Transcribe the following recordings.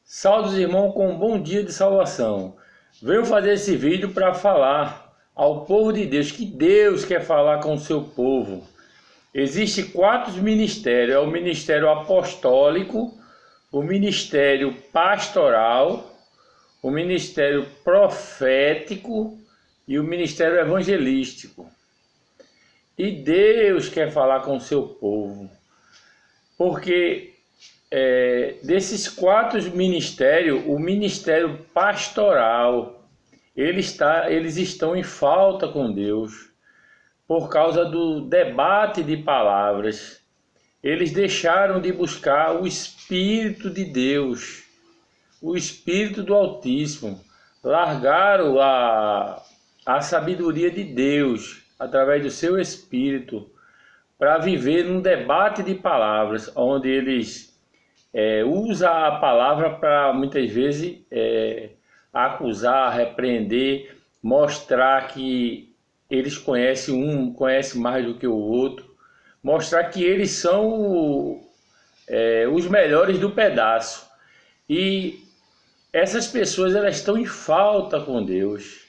Saudos irmãos com um bom dia de salvação. Venho fazer esse vídeo para falar ao povo de Deus que Deus quer falar com o seu povo. Existem quatro ministérios: é o ministério apostólico, o ministério pastoral, o ministério profético e o ministério evangelístico. E Deus quer falar com o seu povo, porque desses quatro ministérios, o ministério pastoral, eles estão em falta com Deus, por causa do debate de palavras. Eles deixaram de buscar o Espírito de Deus, o Espírito do Altíssimo, largaram a sabedoria de Deus, através do seu Espírito, para viver num debate de palavras, onde eles usa a palavra para muitas vezes acusar, repreender, mostrar que eles conhecem um, conhece mais do que o outro, mostrar que eles são os melhores do pedaço. E essas pessoas elas estão em falta com Deus.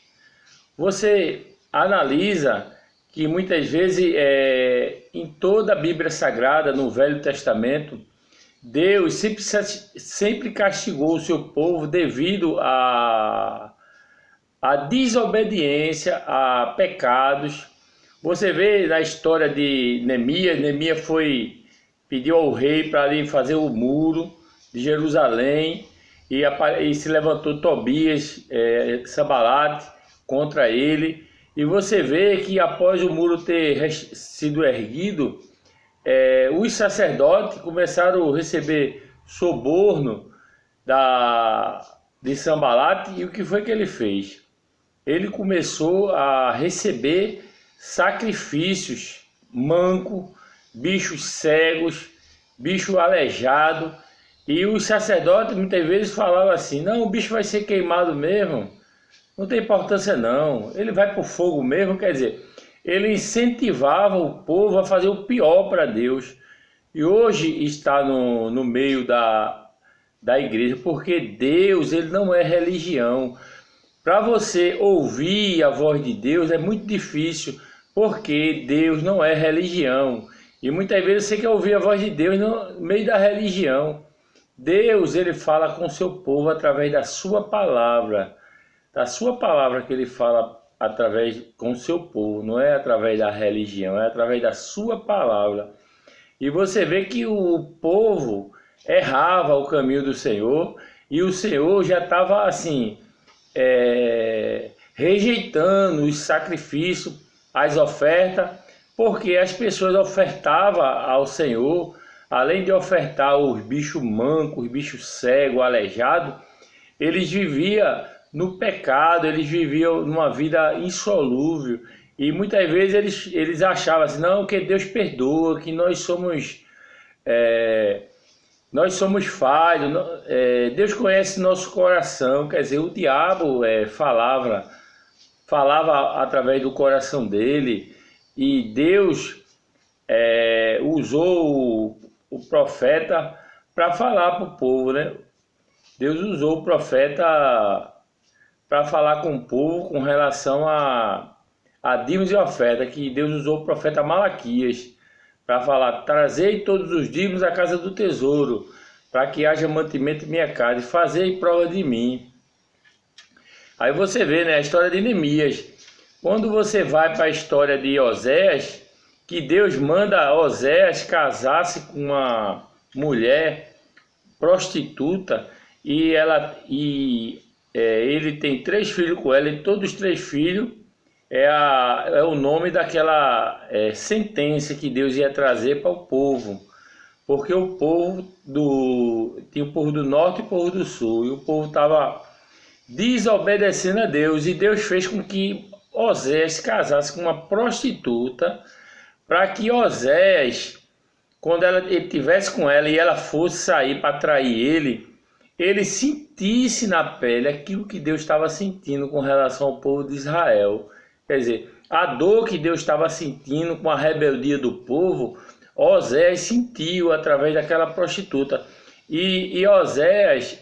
Você analisa que muitas vezes em toda a Bíblia Sagrada, no Velho Testamento, Deus sempre castigou o seu povo devido à desobediência, a pecados. Você vê na história de Neemias, pediu ao rei para ali fazer o muro de Jerusalém, e se levantou Tobias, Sanbalate contra ele. E você vê que após o muro ter sido erguido, os sacerdotes começaram a receber soborno de Sanbalate. E o que foi que ele fez? Ele começou a receber sacrifícios, manco, bichos cegos, bicho aleijado. E os sacerdotes muitas vezes falavam assim: não, o bicho vai ser queimado mesmo, não tem importância não, ele vai para o fogo mesmo. Quer dizer, ele incentivava o povo a fazer o pior para Deus. E hoje está no meio da igreja, porque Deus ele não é religião. Para você ouvir a voz de Deus é muito difícil, porque Deus não é religião. E muitas vezes você quer ouvir a voz de Deus no meio da religião. Deus ele fala com o seu povo através da sua palavra. Da sua palavra que ele fala com o seu povo, não é através da religião, é através da sua palavra. E você vê que o povo errava o caminho do Senhor, e o Senhor já estava assim, rejeitando os sacrifícios, as ofertas, porque as pessoas ofertavam ao Senhor, além de ofertar os bichos mancos, os bichos cegos, aleijados, eles viviam no pecado, eles viviam numa vida insolúvel. E muitas vezes eles achavam assim: não, que Deus perdoa, que nós somos falhos, Deus conhece nosso coração. Quer dizer, o diabo falava através do coração dele, e Deus usou o profeta para falar para o povo, né? Deus usou o profeta para falar com o povo com relação a dízimos e oferta, que Deus usou o profeta Malaquias para falar: trazei todos os dízimos à casa do tesouro, para que haja mantimento em minha casa, e fazei prova de mim. Aí você vê, né, a história de Neemias. Quando você vai para a história de Oséias, que Deus manda Oséias casar-se com uma mulher prostituta, e ele tem 3 filhos com ela, e todos os 3 filhos é o nome daquela sentença que Deus ia trazer para o povo, porque o povo tinha o povo do norte e o povo do sul, e o povo estava desobedecendo a Deus, e Deus fez com que Oséias se casasse com uma prostituta, para que Oséias, quando ele estivesse com ela e ela fosse sair para trair ele sentisse na pele aquilo que Deus estava sentindo com relação ao povo de Israel. Quer dizer, a dor que Deus estava sentindo com a rebeldia do povo, Oséias sentiu através daquela prostituta. E Oséias,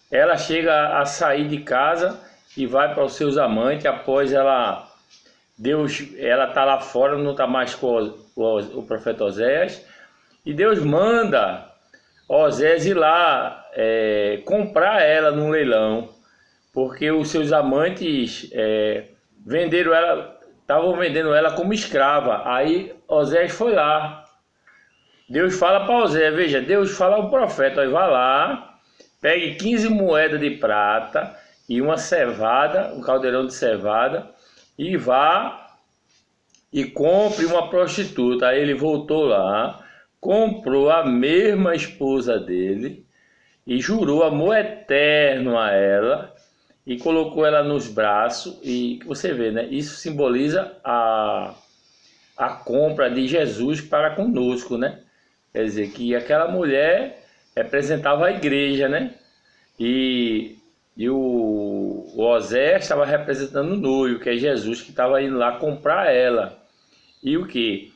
ela chega a sair de casa e vai para os seus amantes após ela tá lá fora, não está mais com o profeta Oséias, e Deus manda Oséias ir lá comprar ela num leilão, porque os seus amantes estavam vendendo ela como escrava. Aí Oséias foi lá. Deus fala para Oséias, veja, Deus fala ao profeta, ó, vá lá, pegue 15 moedas de prata e uma cevada, um caldeirão de cevada, e vá e compre uma prostituta. Aí ele voltou lá, comprou a mesma esposa dele e jurou amor eterno a ela e colocou ela nos braços. E você vê, né? Isso simboliza a compra de Jesus para conosco, né? Quer dizer, que aquela mulher representava a igreja, né? E o Oséias estava representando o noivo, que é Jesus, que estava indo lá comprar ela. E o que?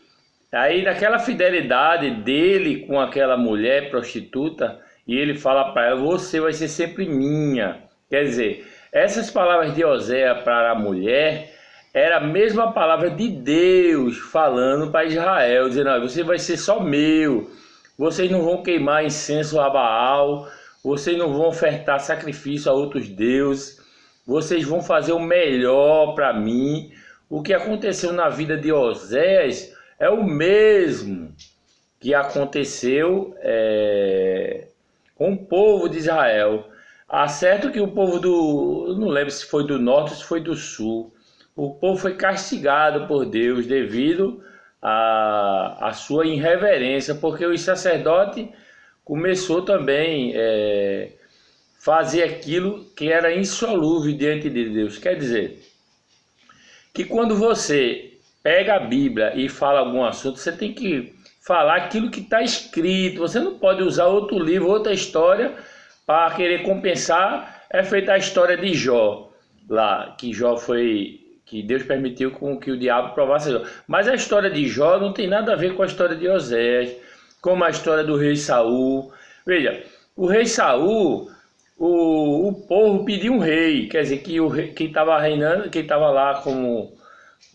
Aí naquela fidelidade dele com aquela mulher prostituta, e ele fala para ela, você vai ser sempre minha. Quer dizer, essas palavras de Oséias para a mulher era a mesma palavra de Deus falando para Israel, dizendo, você vai ser só meu, vocês não vão queimar incenso a Baal, vocês não vão ofertar sacrifício a outros deuses, vocês vão fazer o melhor para mim. O que aconteceu na vida de Oséias é o mesmo que aconteceu com o povo de Israel. Certo que o povo não lembro se foi do norte ou se foi do sul, o povo foi castigado por Deus devido à sua irreverência, porque o sacerdote começou também fazer aquilo que era insolúvel diante de Deus. Quer dizer, que quando você pega a Bíblia e fala algum assunto, você tem que falar aquilo que está escrito. Você não pode usar outro livro, outra história para querer compensar. É feita a história de Jó, lá, que Deus permitiu com que o diabo provasse Jó. Mas a história de Jó não tem nada a ver com a história de Oséias, como a história do rei Saul. Veja, o rei Saul, o povo pediu um rei, quer dizer que quem estava reinando, quem estava lá como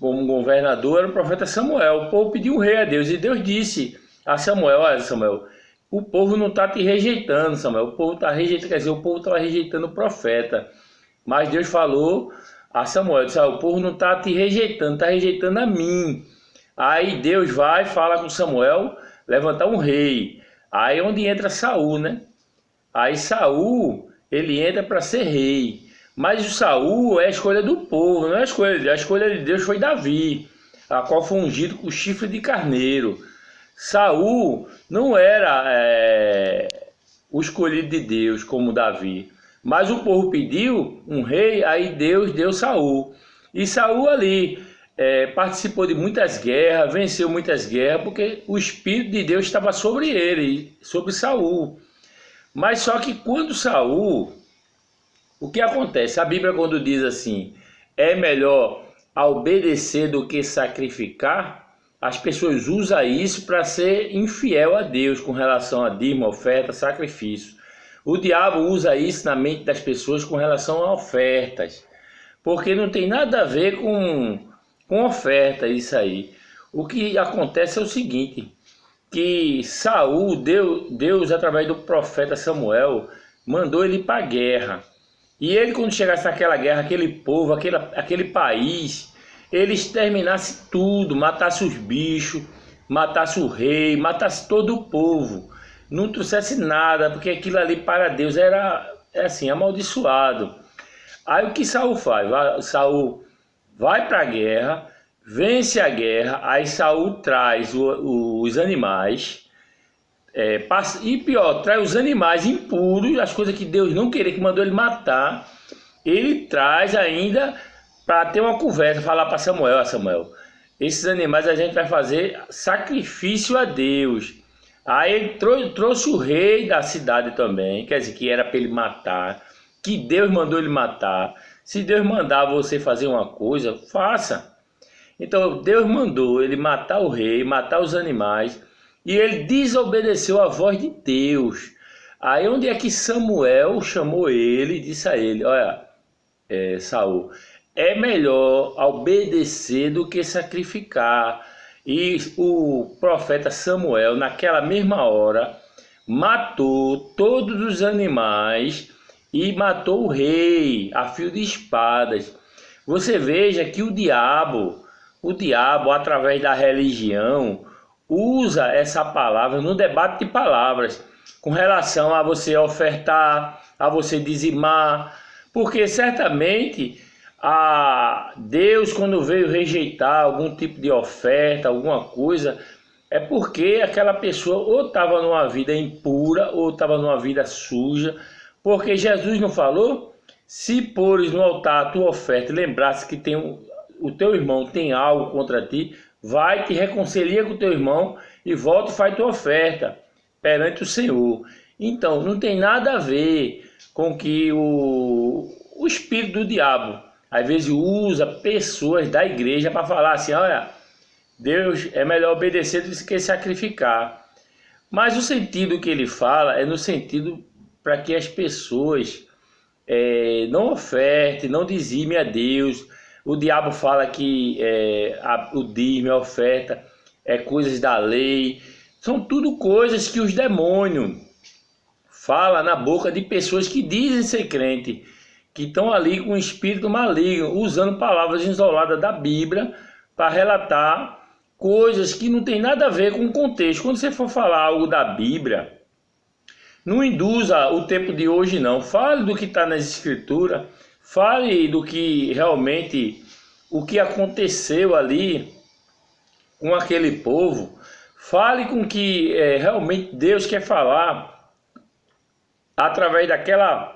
governador era o profeta Samuel. O povo pediu um rei a Deus, e Deus disse a Samuel, olha Samuel, o povo não está te rejeitando, Samuel, o povo está rejeitando, quer dizer, o povo estava rejeitando o profeta, mas Deus falou a Samuel, disse, o povo não está te rejeitando, está rejeitando a mim. Aí Deus vai e fala com Samuel, levantar um rei, aí é onde entra Saul, né? Aí Saul, ele entra para ser rei, mas o Saul é a escolha do povo, não é a escolha de Deus foi Davi, a qual foi ungido com chifre de carneiro. Saul não era o escolhido de Deus como Davi, mas o povo pediu um rei, aí Deus deu Saul. E Saul ali participou de muitas guerras, venceu muitas guerras, porque o Espírito de Deus estava sobre ele, sobre Saul. Mas só que quando Saul, o que acontece? A Bíblia quando diz assim, é melhor obedecer do que sacrificar, as pessoas usam isso para ser infiel a Deus com relação a dízimo, oferta, sacrifício. O diabo usa isso na mente das pessoas com relação a ofertas, porque não tem nada a ver com oferta isso aí. O que acontece é o seguinte, que Saul, Deus através do profeta Samuel, mandou ele para a guerra. E ele, quando chegasse naquela guerra, aquele povo, aquele país, ele exterminasse tudo, matasse os bichos, matasse o rei, matasse todo o povo, não trouxesse nada, porque aquilo ali para Deus era assim, amaldiçoado. Aí o que Saul faz? Saul vai para a guerra, vence a guerra, aí Saul traz os animais, e pior, traz os animais impuros, as coisas que Deus não queria, que mandou ele matar, ele traz ainda para ter uma conversa, falar para Samuel, Samuel, esses animais a gente vai fazer sacrifício a Deus. Aí ele trouxe o rei da cidade também, quer dizer, que era para ele matar, que Deus mandou ele matar. Se Deus mandar você fazer uma coisa, faça. Então Deus mandou ele matar o rei, matar os animais, e ele desobedeceu a voz de Deus. Aí onde é que Samuel chamou ele e disse a ele, olha, Saul, é melhor obedecer do que sacrificar. E o profeta Samuel, naquela mesma hora, matou todos os animais e matou o rei a fio de espadas. Você veja que o diabo, através da religião, usa essa palavra no debate de palavras, com relação a você ofertar, a você dizimar, porque certamente a Deus, quando veio rejeitar algum tipo de oferta, alguma coisa, é porque aquela pessoa ou estava numa vida impura ou estava numa vida suja, porque Jesus não falou? Se pores no altar a tua oferta e lembrasse que o teu irmão tem algo contra ti, vai, te reconcilia com o teu irmão e volta e faz tua oferta perante o Senhor. Então, não tem nada a ver com que o espírito do diabo, às vezes, usa pessoas da igreja para falar assim, olha, Deus é melhor obedecer do que sacrificar. Mas o sentido que ele fala é no sentido para que as pessoas não ofertem, não dizimem a Deus. O diabo fala que o dízimo, a oferta, é coisas da lei. São tudo coisas que os demônios falam na boca de pessoas que dizem ser crente, que estão ali com um espírito maligno, usando palavras isoladas da Bíblia para relatar coisas que não tem nada a ver com o contexto. Quando você for falar algo da Bíblia, não induza o tempo de hoje não. Fale do que está nas Escrituras, fale do que realmente, o que aconteceu ali com aquele povo, fale com que realmente Deus quer falar através daquela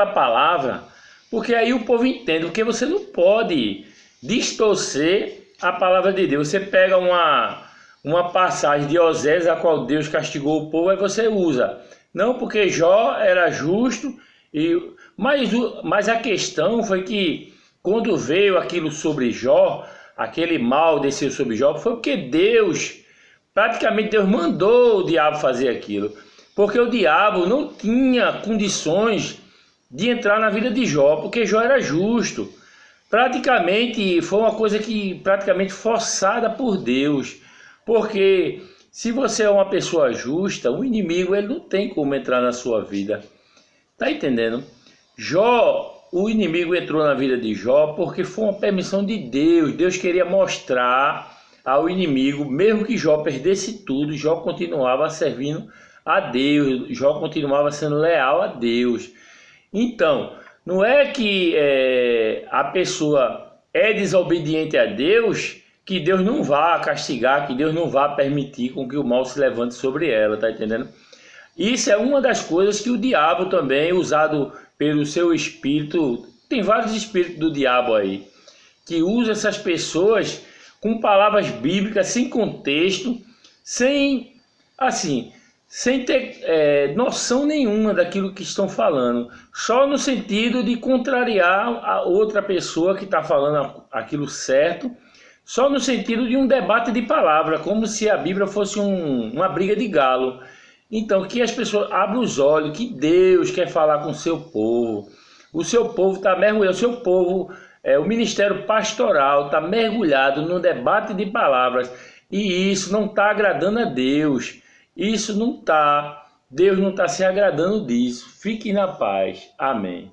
palavra, porque aí o povo entende, porque você não pode distorcer a palavra de Deus. Você pega uma passagem de Osés, a qual Deus castigou o povo, aí você usa. Não, porque Jó era justo, mas a questão foi que quando veio aquilo sobre Jó, aquele mal desceu sobre Jó, foi porque praticamente Deus mandou o diabo fazer aquilo. Porque o diabo não tinha condições de entrar na vida de Jó, porque Jó era justo. Praticamente foi uma coisa praticamente forçada por Deus. Porque se você é uma pessoa justa, o inimigo ele não tem como entrar na sua vida. Tá entendendo? O inimigo entrou na vida de Jó porque foi uma permissão de Deus. Deus queria mostrar ao inimigo, mesmo que Jó perdesse tudo, Jó continuava servindo a Deus, Jó continuava sendo leal a Deus. Então, não é que a pessoa é desobediente a Deus, que Deus não vá castigar, que Deus não vá permitir com que o mal se levante sobre ela, tá entendendo? Isso é uma das coisas que o diabo também, usado pelo seu espírito, tem vários espíritos do diabo aí, que usa essas pessoas com palavras bíblicas, sem contexto, sem ter noção nenhuma daquilo que estão falando, só no sentido de contrariar a outra pessoa que está falando aquilo certo, só no sentido de um debate de palavra, como se a Bíblia fosse uma briga de galo. Então, que as pessoas abram os olhos, que Deus quer falar com o seu povo. O seu povo está mergulhado, o seu povo, o ministério pastoral está mergulhado no debate de palavras, e isso não está agradando a Deus. Deus não está se agradando disso. Fique na paz. Amém.